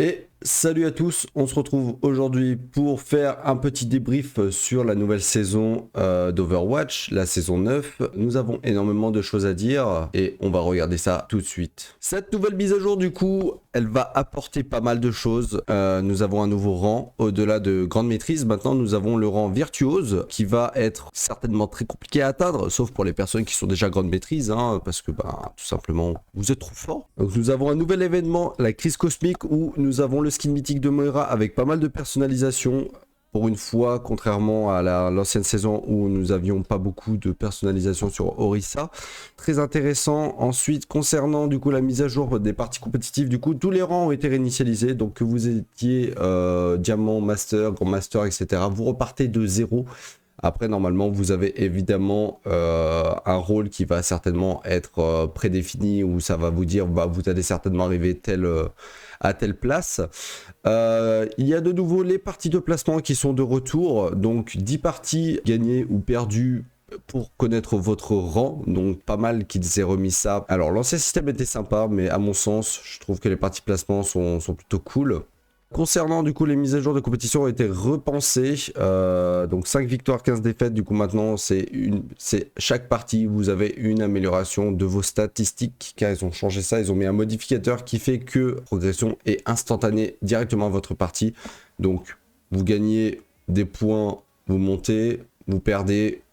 Et salut à tous, on se retrouve aujourd'hui pour faire un petit débrief sur la nouvelle saison d'Overwatch, la saison 9. Nous avons énormément de choses à dire et on va regarder ça tout de suite. Cette nouvelle mise à jour du coup, elle va apporter pas mal de choses. Nous avons un nouveau rang, au-delà de grande maîtrise, maintenant nous avons le rang virtuose qui va être certainement très compliqué à atteindre, sauf pour les personnes qui sont déjà grande maîtrise, parce que tout simplement vous êtes trop fort. Donc nous avons un nouvel événement, la crise cosmique, où nous avons le skin mythique de Moira avec pas mal de personnalisation. Pour une fois, contrairement à l'ancienne saison où nous avions pas beaucoup de personnalisation sur Orisa. Très intéressant. Ensuite, concernant du coup la mise à jour des parties compétitives, du coup tous les rangs ont été réinitialisés. Donc que vous étiez Diamant, Master, Grand Master, etc. Vous repartez de zéro. Après, normalement, vous avez évidemment un rôle qui va certainement être prédéfini, où ça va vous dire, vous allez certainement arriver à telle place. Il y a de nouveau les parties de placement qui sont de retour. Donc 10 parties gagnées ou perdues pour connaître votre rang, donc pas mal qu'ils aient remis ça. Alors l'ancien système était sympa, mais à mon sens, je trouve que les parties de placement sont plutôt cool. Concernant du coup les mises à jour de compétition ont été repensées, donc 5 victoires, 15 défaites, du coup maintenant c'est chaque partie vous avez une amélioration de vos statistiques, car ils ont changé ça, ils ont mis un modificateur qui fait que la progression est instantanée directement à votre partie, donc vous gagnez des points, vous montez, vous perdez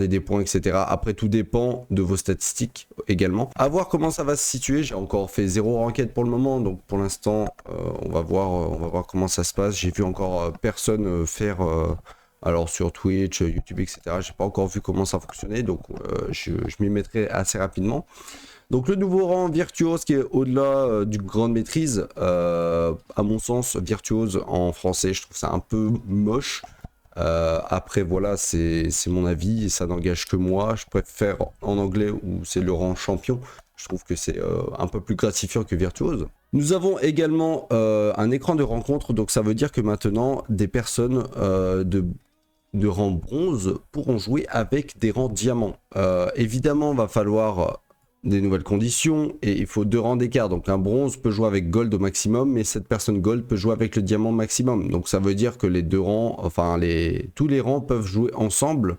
des points, etc. Après, tout dépend de vos statistiques également. À voir comment ça va se situer. J'ai encore fait 0 enquête pour le moment, donc pour l'instant, on va voir comment ça se passe. J'ai vu encore personne faire, alors sur Twitch, YouTube, etc. J'ai pas encore vu comment ça fonctionnait, donc je m'y mettrai assez rapidement. Donc le nouveau rang virtuose qui est au-delà du grande maîtrise, à mon sens, virtuose en français, je trouve ça un peu moche. Après voilà, c'est mon avis et ça n'engage que moi. Je préfère en anglais où c'est le rang champion. Je trouve que c'est un peu plus gratifiant que virtuose. Nous avons également un écran de rencontre, donc ça veut dire que maintenant des personnes de rang bronze pourront jouer avec des rangs diamants. Évidemment, va falloir des nouvelles conditions et il faut 2 rangs d'écart. Donc un bronze peut jouer avec gold au maximum, mais cette personne gold peut jouer avec le diamant maximum. Donc ça veut dire que les 2 rangs, tous les rangs peuvent jouer ensemble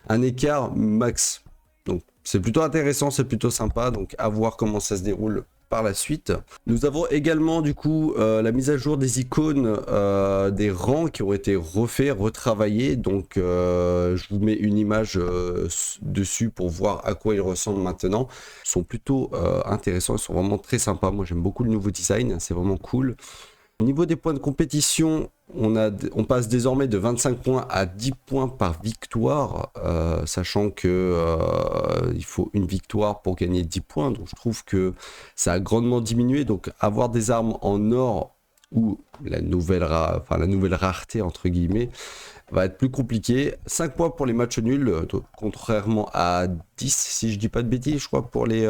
un écart max. Donc c'est plutôt intéressant, c'est plutôt sympa. Donc à voir comment ça se déroule par la suite. Nous avons également du coup la mise à jour des icônes des rangs qui ont été refaits, retravaillés. Donc je vous mets une image dessus pour voir à quoi ils ressemblent maintenant. Ils sont plutôt intéressants, ils sont vraiment très sympas. Moi j'aime beaucoup le nouveau design, c'est vraiment cool. Au niveau des points de compétition, on passe désormais de 25 points à 10 points par victoire, sachant que il faut une victoire pour gagner 10 points. Donc je trouve que ça a grandement diminué. Donc avoir des armes en or ou la nouvelle rareté entre guillemets va être plus compliqué. 5 points pour les matchs nuls, contrairement à 10 si je dis pas de bêtises, je crois, pour les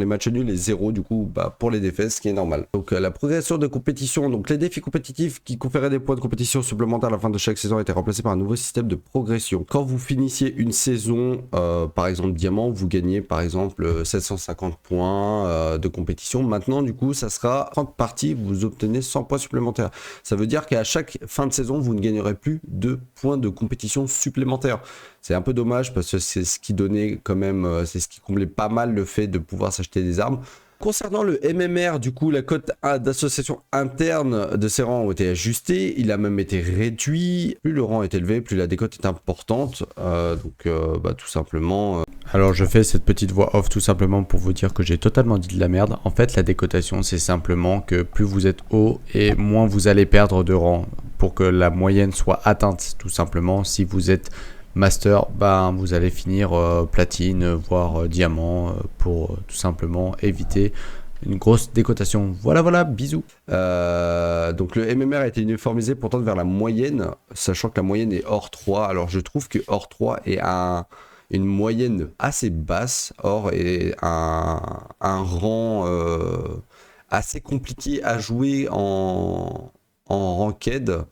matchs nuls et 0 du coup pour les défaites, ce qui est normal. Donc la progression de compétition, donc les défis compétitifs qui conféraient des points de compétition supplémentaires à la fin de chaque saison étaient remplacés par un nouveau système de progression. Quand vous finissiez une saison, par exemple diamant, vous gagnez par exemple 750 points de compétition. Maintenant du coup ça sera 30 parties, vous obtenez 100 points supplémentaires. Ça veut dire qu'à chaque fin de saison vous ne gagnerez plus de points de compétition supplémentaires. C'est un peu dommage parce que c'est ce qui donnait quand même, c'est ce qui comblait pas mal le fait de pouvoir s'acheter des armes. Concernant le MMR, du coup, la cote d'association interne de ces rangs ont été ajustée. Il a même été réduit. Plus le rang est élevé, plus la décote est importante. Tout simplement. Alors je fais cette petite voix off tout simplement pour vous dire que j'ai totalement dit de la merde. En fait, la décotation, c'est simplement que plus vous êtes haut et moins vous allez perdre de rang pour que la moyenne soit atteinte. Tout simplement, si vous êtes master, vous allez finir platine, voire diamant, pour tout simplement éviter une grosse décotation. Voilà, bisous. Donc le MMR a été uniformisé pour tendre vers la moyenne, sachant que la moyenne est hors 3. Alors je trouve que hors 3 est une moyenne assez basse. Or est un rang assez compliqué à jouer en ranked.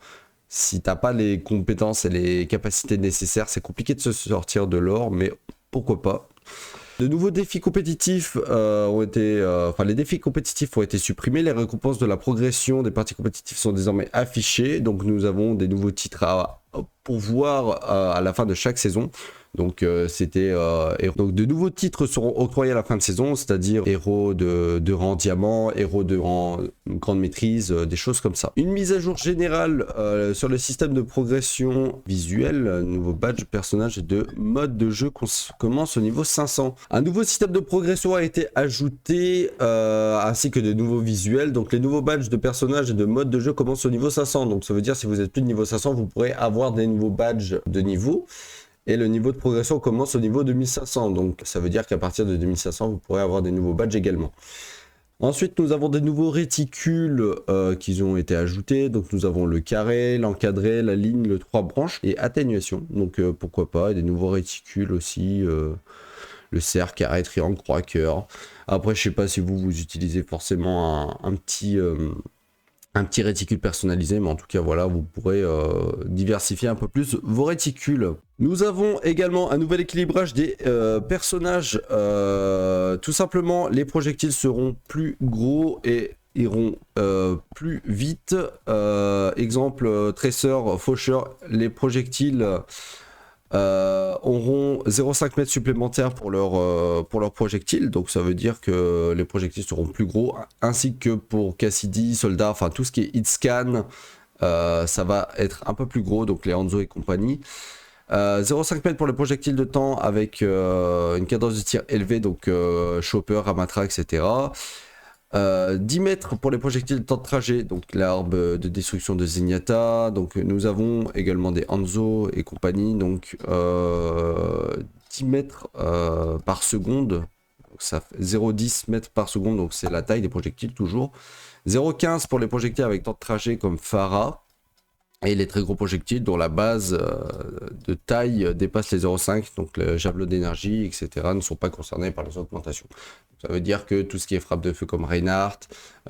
Si t'as pas les compétences et les capacités nécessaires, c'est compliqué de se sortir de l'or, mais pourquoi pas. De nouveaux défis compétitifs les défis compétitifs ont été supprimés. Les récompenses de la progression des parties compétitives sont désormais affichées. Donc nous avons des nouveaux titres à pourvoir à la fin de chaque saison. Donc donc de nouveaux titres seront octroyés à la fin de saison, c'est-à-dire héros de rang diamant, héros de rang grande maîtrise, des choses comme ça. Une mise à jour générale sur le système de progression visuelle, nouveau badge, personnage et de mode de jeu commence au niveau 500. Un nouveau système de progression a été ajouté, ainsi que de nouveaux visuels. Donc les nouveaux badges de personnages et de mode de jeu commencent au niveau 500. Donc ça veut dire si vous êtes plus de niveau 500, vous pourrez avoir des nouveaux badges de niveau. Et le niveau de progression commence au niveau 2500, donc ça veut dire qu'à partir de 2500, vous pourrez avoir des nouveaux badges également. Ensuite, nous avons des nouveaux réticules qui ont été ajoutés. Donc nous avons le carré, l'encadré, la ligne, le 3 branches et atténuation. Donc pourquoi pas, et des nouveaux réticules aussi, le cercle, carré, triangle, croix, cœur. Après, je sais pas si vous utilisez forcément un petit réticule personnalisé, mais en tout cas voilà, vous pourrez diversifier un peu plus vos réticules. Nous avons également un nouvel équilibrage des personnages. Tout simplement, les projectiles seront plus gros et iront plus vite. Exemple, tresseur, faucheur, les projectiles auront 0,5 m supplémentaires pour leurs projectiles, donc ça veut dire que les projectiles seront plus gros, ainsi que pour Cassidy, soldat, enfin tout ce qui est hit scan, ça va être un peu plus gros, donc les Hanzo et compagnie. 0,5 m pour les projectiles de temps avec une cadence de tir élevée, donc chopper, ramatra, etc. 10 mètres pour les projectiles de temps de trajet, donc l'arbre de destruction de Zenyatta. Donc nous avons également des Hanzo et compagnie, donc 10 mètres par seconde, donc ça fait 0,10 mètres par seconde, donc c'est la taille des projectiles toujours. 0,15 pour les projectiles avec temps de trajet comme Pharah. Et les très gros projectiles dont la base de taille dépasse les 0,5, donc le javelot d'énergie, etc., ne sont pas concernés par les augmentations. Ça veut dire que tout ce qui est frappe de feu comme Reinhardt,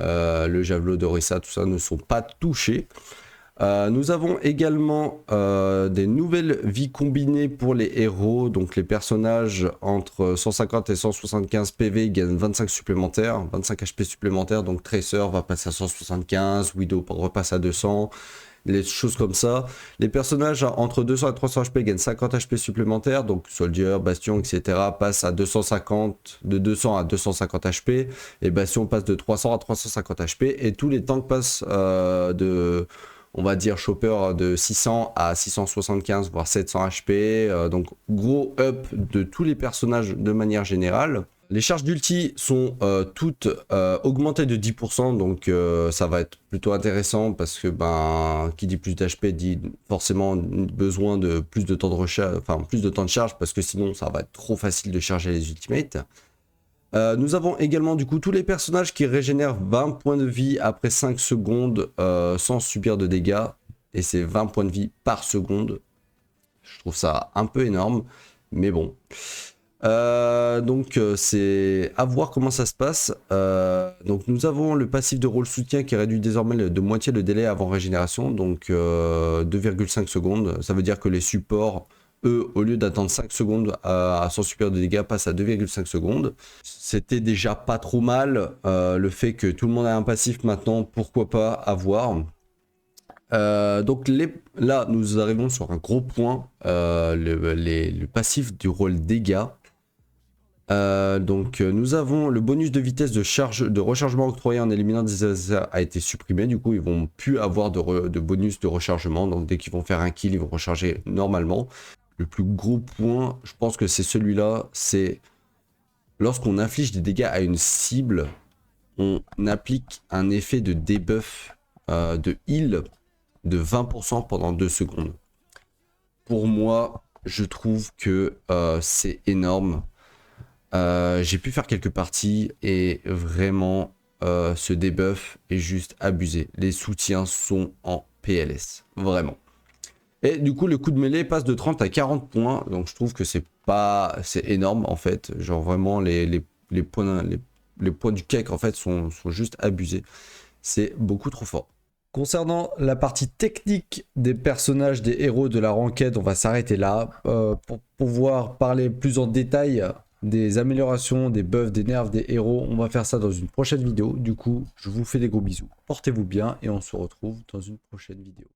le javelot d'Orisa, tout ça ne sont pas touchés. Nous avons également des nouvelles vies combinées pour les héros, donc les personnages entre 150 et 175 PV gagnent 25 supplémentaires, 25 HP supplémentaires, donc Tracer va passer à 175, Widow repasse à 200, les choses comme ça. Les personnages entre 200 et 300 HP gagnent 50 HP supplémentaires, donc Soldier, Bastion, etc. passent à 250, de 200 à 250 HP, et Bastion passe de 300 à 350 HP, et tous les tanks passent on va dire Chopper de 600 à 675 voire 700 HP, donc gros up de tous les personnages de manière générale. Les charges d'ulti sont toutes augmentées de 10%, donc ça va être plutôt intéressant parce que qui dit plus d'HP dit forcément besoin de plus de temps de recharge, enfin plus de temps de charge, parce que sinon ça va être trop facile de charger les ultimates. Nous avons également du coup tous les personnages qui régénèrent 20 points de vie après 5 secondes sans subir de dégâts, et c'est 20 points de vie par seconde. Je trouve ça un peu énorme, mais bon. Donc c'est à voir comment ça se passe. Donc nous avons le passif de rôle soutien qui réduit désormais de moitié le délai avant régénération, donc 2,5 secondes. Ça veut dire que les supports, eux, au lieu d'attendre 5 secondes à son super de dégâts, passent à 2,5 secondes. C'était déjà pas trop mal. Le fait que tout le monde a un passif maintenant, pourquoi pas avoir. Donc là, nous arrivons sur un gros point, le passif du rôle dégâts. Donc nous avons le bonus de vitesse de rechargement octroyé en éliminant des adversaires a été supprimé. Du coup ils vont plus avoir de bonus de rechargement, donc dès qu'ils vont faire un kill ils vont recharger normalement. Le plus gros point, je pense que c'est celui-là, c'est lorsqu'on inflige des dégâts à une cible, on applique un effet de debuff de heal de 20% pendant 2 secondes. Pour moi, je trouve que c'est énorme. J'ai pu faire quelques parties et vraiment ce debuff est juste abusé. Les soutiens sont en PLS, vraiment. Et du coup le coup de mêlée passe de 30 à 40 points, donc je trouve que c'est énorme en fait. Genre vraiment les points du cake en fait sont juste abusés. C'est beaucoup trop fort. Concernant la partie technique des personnages, des héros de la ranked, on va s'arrêter là. Pour pouvoir parler plus en détail des améliorations, des buffs, des nerfs, des héros. On va faire ça dans une prochaine vidéo. Du coup, je vous fais des gros bisous. Portez-vous bien et on se retrouve dans une prochaine vidéo.